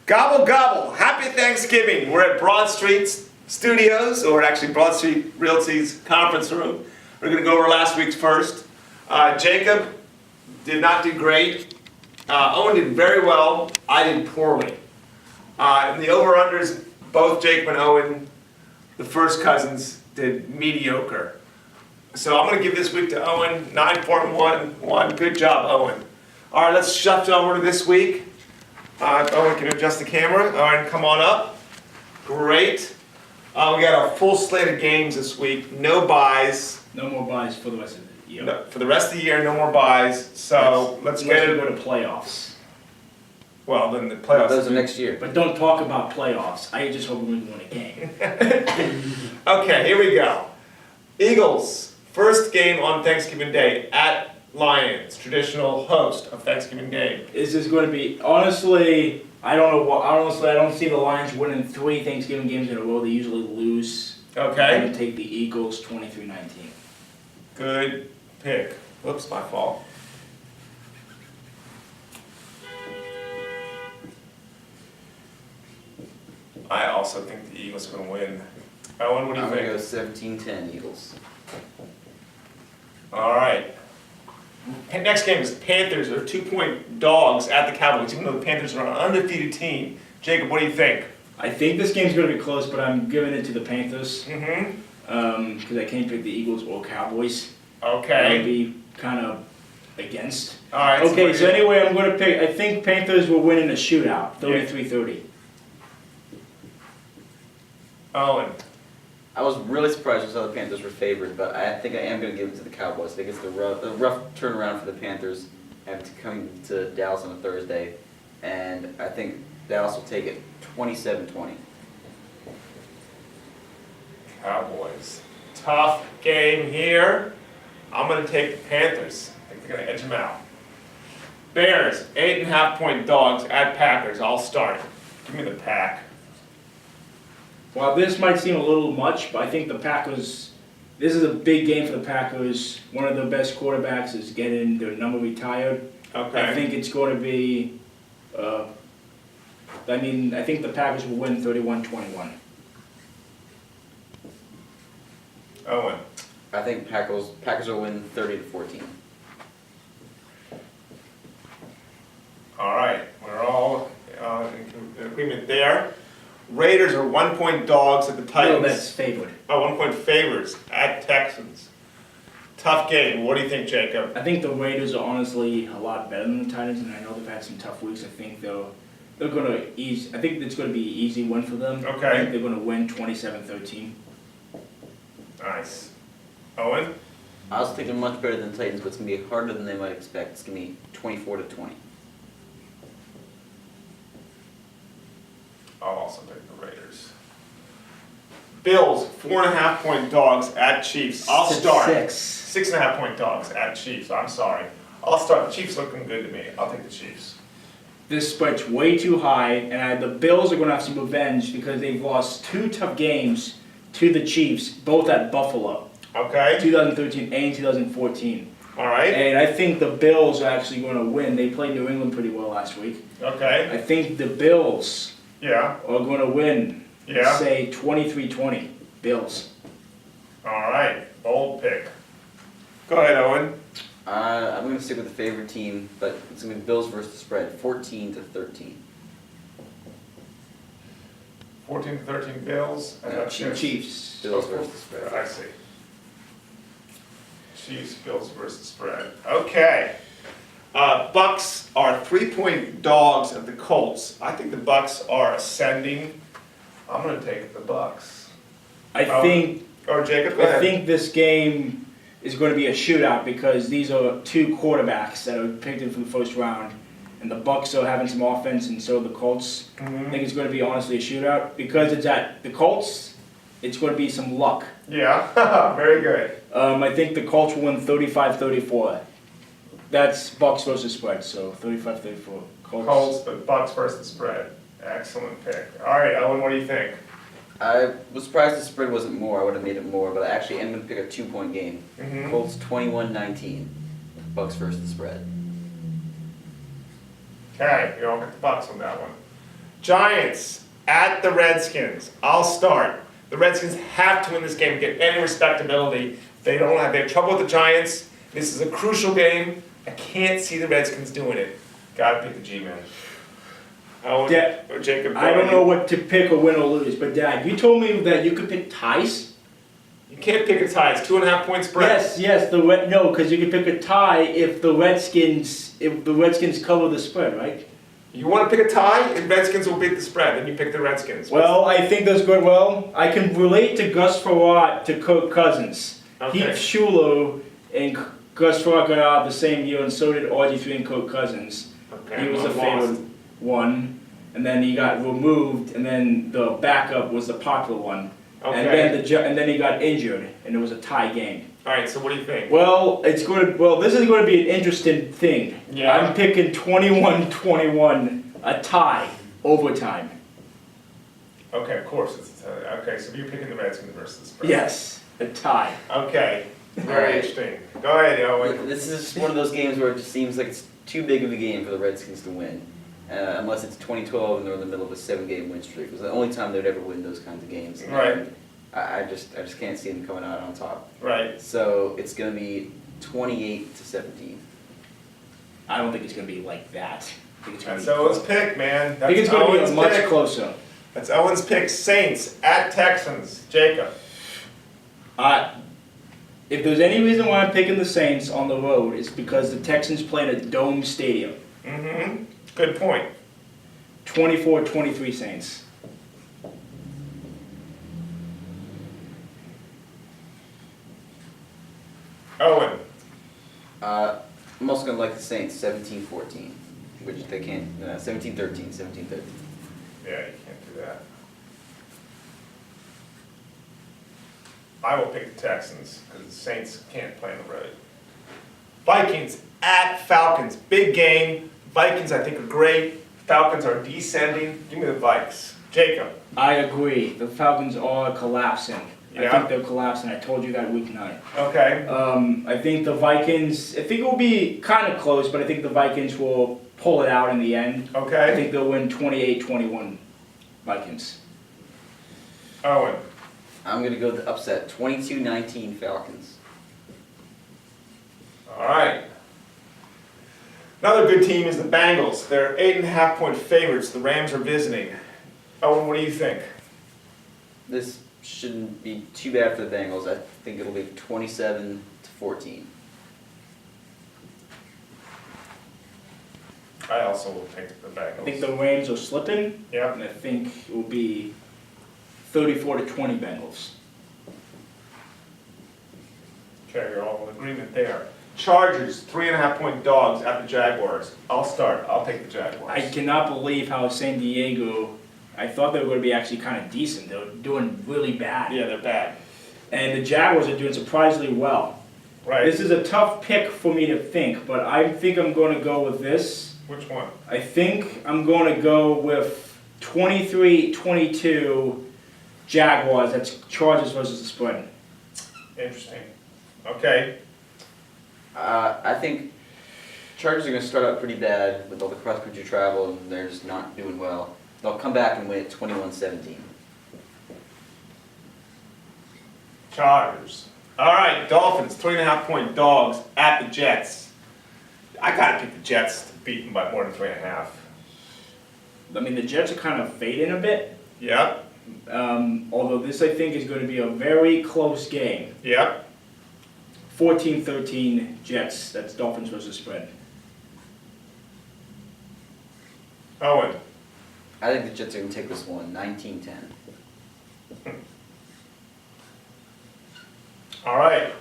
Gobble gobble! Happy Thanksgiving! We're at Broad Street Studios, or actually Broad Street Realty's conference room. We're going to go over last week's first. Jacob did not do great. Owen did very well. I did poorly. In the over-unders, both Jacob and Owen, the first cousins, did mediocre. So I'm going to give this week to Owen. 9-4-1. Good job, Owen. All right, let's shift over to this week. Owen can adjust the camera. All right, come on up. Great. We got a full slate of games this week. No buys. No more buys for the rest of the year. No, for the rest of the year, no more buys. So let's get it. Go to playoffs. Well, then the playoffs. Those are next year. But don't talk about playoffs. I just hope we win a game. Okay, here we go. Eagles, first game on Thanksgiving Day at Lions, traditional host of Thanksgiving game. Is this going to be, honestly, I don't know what, honestly, I don't see the Lions winning 3 Thanksgiving games in a row. They usually lose. Okay. I'm going to take the Eagles 23-19. Good pick. Whoops, my fault. I also think the Eagles are going to win. Owen, what do you I'm think? going to go 17-10 Eagles. All right. Next game is Panthers. They're 2-point dogs at the Cowboys, even though the Panthers are an undefeated team. Jacob, what do you think? I think this game's going to be close, but I'm giving it to the Panthers. Mm-hmm. Because I can't pick the Eagles or Cowboys. Okay. I'd be kind of against. All right. Okay, so anyway, I'm going to pick, I think Panthers will win in a shootout, 33-30. Owen. I was really surprised when I saw the Panthers were favored, but I think I am going to give it to the Cowboys. I think it's the rough turnaround for the Panthers having to come to Dallas on a Thursday, and I think Dallas will take it 27-20. Cowboys. Tough game here. I'm going to take the Panthers. I think they're going to edge them out. Bears, 8.5-point dogs at Packers. I'll start. Give me the Pack. While this might seem a little much, but I think the Packers, this is a big game for the Packers. One of the best quarterbacks is getting their number retired. Okay. I think it's going to be, I think the Packers will win 31-21. Owen. I think Packers will win 30-14. All right. We're all in agreement there. Raiders are 1-point dogs at the Titans. No, that's favored. 1-point favors at Texans. Tough game. What do you think, Jacob? I think the Raiders are honestly a lot better than the Titans, and I know they've had some tough weeks. I think they're going to ease. I think it's going to be an easy win for them. Okay. I think they're going to win 27-13. Nice. Owen? I was thinking much better than the Titans, but it's going to be harder than they might expect. It's going to be 24-20. I'll also take the Raiders. Bills, 4.5-point dogs at Chiefs. I'll start. 6.5-point dogs at Chiefs. I'm sorry. I'll start. The Chiefs looking good to me. I'll take the Chiefs. This spread's way too high, and the Bills are going to have some revenge because they've lost 2 tough games to the Chiefs, both at Buffalo. Okay. 2013 and 2014. All right. And I think the Bills are actually going to win. They played New England pretty well last week. Okay. I think the Bills Yeah. are going to win. Yeah. Say 23-20. Bills. All right. Bold pick. Go ahead, Owen. I'm going to stick with the favorite team, but it's going to be Bills versus the spread, 14-13. 14-13 Bills. No, Chiefs. Bills versus the spread. I see. Chiefs, Bills versus spread. Okay. Bucks are 3-point dogs at the Colts. I think the Bucks are ascending. I'm going to take the Bucks. I think Jacob, go ahead. I think this game is going to be a shootout because these are 2 quarterbacks that are picked in from the first round, and the Bucks are having some offense, and so are the Colts. I think it's going to be honestly a shootout because it's at the Colts. It's going to be some luck. Yeah, very good. I think the Colts will win 35-34. That's Bucks versus spread, so 35-34. Colts, but Bucks versus spread. Excellent pick. All right, Owen, what do you think? I was surprised the spread wasn't more. I would have made it more, but I actually am going to pick a 2-point game. Colts 21-19. Bucks versus the spread. Okay, you all got the Bucks on that one. Giants at the Redskins. I'll start. The Redskins have to win this game to get any respectability. They have trouble with the Giants. This is a crucial game. I can't see the Redskins doing it. Gotta pick the G-man. Owen or Jacob? I don't know what to pick or win or lose, but Dad, you told me that you could pick ties? You can't pick a tie. It's 2.5 point spread. Yes, no, because you could pick a tie if the Redskins cover the spread, right? You want to pick a tie, and Redskins will beat the spread, then you pick the Redskins. Well, I think that's good. Well, I can relate to Gus Farrar to Kirk Cousins. Okay. Heath Shulo and Gus Farrar got out the same year, and so did RG3 and Kirk Cousins. Okay, He was the well, favorite one, and then he got removed, and then the backup was the popular one. Okay. And then he got injured, and it was a tie game. All right, so what do you think? Well, this is going to be an interesting thing. Yeah. I'm picking 21-21, a tie, overtime. Okay, of course it's a tie. Okay, so you're picking the Redskins versus the spread. Yes, a tie. Okay, All very right. interesting. Go ahead, Owen. This is just one of those games where it just seems like it's too big of a game for the Redskins to win. Unless it's 2012 and they're in the middle of a 7-game win streak. It was the only time they'd ever win those kinds of games. Right. And I just can't see them coming out on top. Right. So it's going to be 28-17. I don't think it's going to be like that. I think it's going That's to be Owen's pick, man. I think it's going to Owen's be much pick. closer. That's Owen's pick. Saints at Texans. Jacob. If there's any reason why I'm picking the Saints on the road, it's because the Texans play in a dome stadium. Mm-hmm. Good point. 24-23 Saints. Owen. I'm also going to like the Saints 17-14, which they can't, 17-13, 17-13. Yeah, you can't do that. I will pick the Texans because the Saints can't play on the road. Vikings at Falcons. Big game. Vikings, I think, are great. Falcons are descending. Give me the Vikes. Jacob. I agree. The Falcons are collapsing. I Yeah. think they're collapsing. I told you that week 9. Okay. I think the Vikings, I think it will be kind of close, but I think the Vikings will pull it out in the end. I Okay. think they'll win 28-21 Vikings. Owen. I'm going to go with the upset 22-19 Falcons. All right. Another good team is the Bengals. They're 8.5 point favorites. The Rams are visiting. Owen, what do you think? This shouldn't be too bad for the Bengals. I think it'll be 27-14. I also will take the Bengals. I think the Rams are slipping, Yeah. and I think it will be 34-20 Bengals. Okay, you're all in agreement there. Chargers, 3.5 point dogs at the Jaguars. I'll start. I'll take the Jaguars. I cannot believe how San Diego, I thought they were going to be actually kind of decent. They were doing really bad. Yeah, they're bad. And the Jaguars are doing surprisingly well. Right. This is a tough pick for me to think, but I think I'm going to go with this. Which one? I think I'm going to go with 23-22 Jaguars. That's Chargers versus the spread. Interesting. Okay. I think Chargers are going to start out pretty bad with all the cross-country travel, and they're just not doing well. They'll come back and win it 21-17. Chargers. All right, Dolphins, 3.5 point dogs at the Jets. I gotta pick the Jets to beat them by more than 3.5. I mean, the Jets are kind of fading a bit. Yep. Although this, I think, is going to be a very close game. Yep. 14-13 Jets. That's Dolphins versus spread. Owen. I think the Jets are going to take this one 19-10. All right.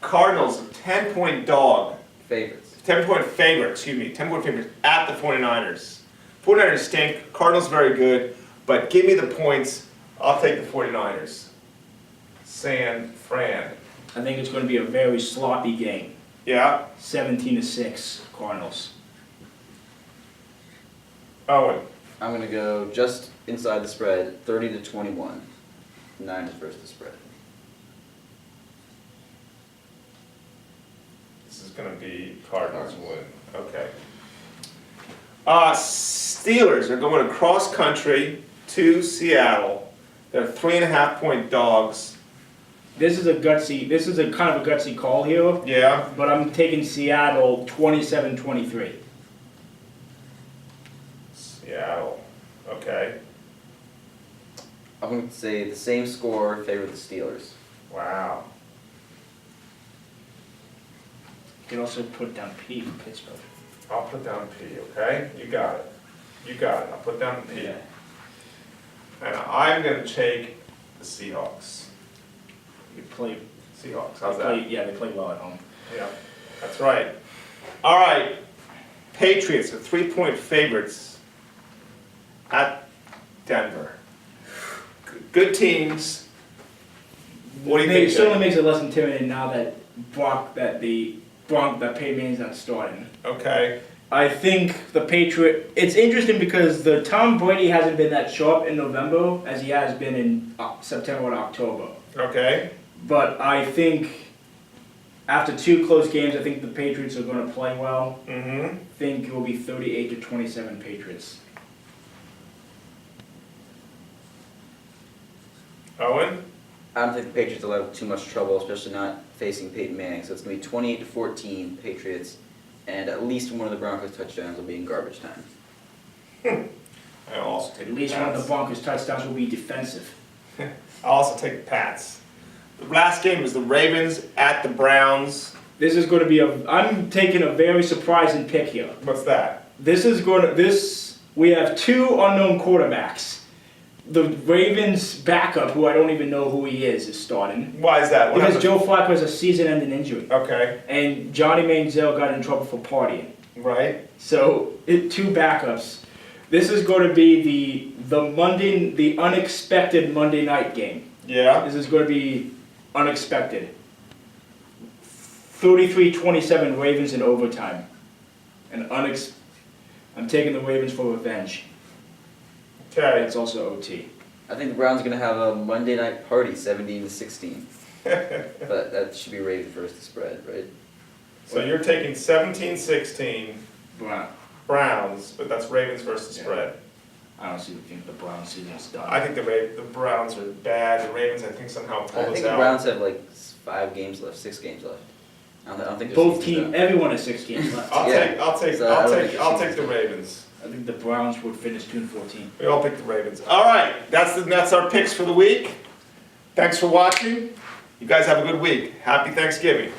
Cardinals, 10 point dog. Favorites. 10 point favorite, excuse me. 10 point favorite at the 49ers. 49ers stink. Cardinals very good. But give me the points. I'll take the 49ers. San Fran. I think it's going to be a very sloppy game. Yeah. 17-6 Cardinals. Owen. I'm going to go just inside the spread, 30-21. Niners versus the spread. This is going to be Cardinals win. Okay. Steelers are going across country to Seattle. They're 3.5-point dogs. This is a kind of a gutsy call here, Yeah. but I'm taking Seattle 27-23. Seattle. Okay. I'm going to say the same score favor the Steelers. Wow. You can also put down P for Pittsburgh. I'll put down P, okay? You got it. You got it. I'll put down P. Yeah. And I'm going to take the Seahawks. You play. Seahawks, how's that? Yeah, they play well at home. Yeah, that's right. All right. Patriots are 3-point favorites at Denver. Good teams. What do you think? It certainly makes it less intimidating now that Peyton Manning's not starting. Okay. I think the it's interesting because the Tom Brady hasn't been that sharp in November as he has been in September and October. Okay. But I think after 2 close games, I think the Patriots are going to play well. Mm-hmm. I think it will be 38-27 Patriots. Owen? I don't think the Patriots will have too much trouble, especially not facing Peyton Manning. So it's going to be 28-14 Patriots, and at least one of the Broncos touchdowns will be in garbage time. I'll also take At least the one of Pats. the Broncos touchdowns will be defensive. I'll also take the Pats. The last game was the Ravens at the Browns. This is going to be I'm taking a very surprising pick here. What's that? We have 2 unknown quarterbacks. The Ravens backup, who I don't even know who he is starting. Why is that? What Because happened? Joe Flacco has a season-ending injury. Okay. And Johnny Manziel got in trouble for partying. Right. So, 2 backups. This is going to be the unexpected Monday night game. Yeah. This is going to be unexpected. 33-27 Ravens in overtime. I'm taking the Ravens for revenge. Okay. It's also OT. I think the Browns are going to have a Monday night party, 17-16. But that should be Ravens versus the spread, right? So you're taking 17-16 Brown. Browns, but that's Ravens versus Yeah. spread. I honestly think the Brown season's done. I think the Browns are bad. The Ravens, I think, somehow pull I this think the out. Browns have like 5 games left, 6 games left. I don't think their Both season's teams, done. everyone has 6 games left. I'll Yeah. take So I don't think I'll it's- take the Ravens. I think the Browns would finish 2-14. We all pick the Ravens. All right, that's our picks for the week. Thanks for watching. You guys have a good week. Happy Thanksgiving.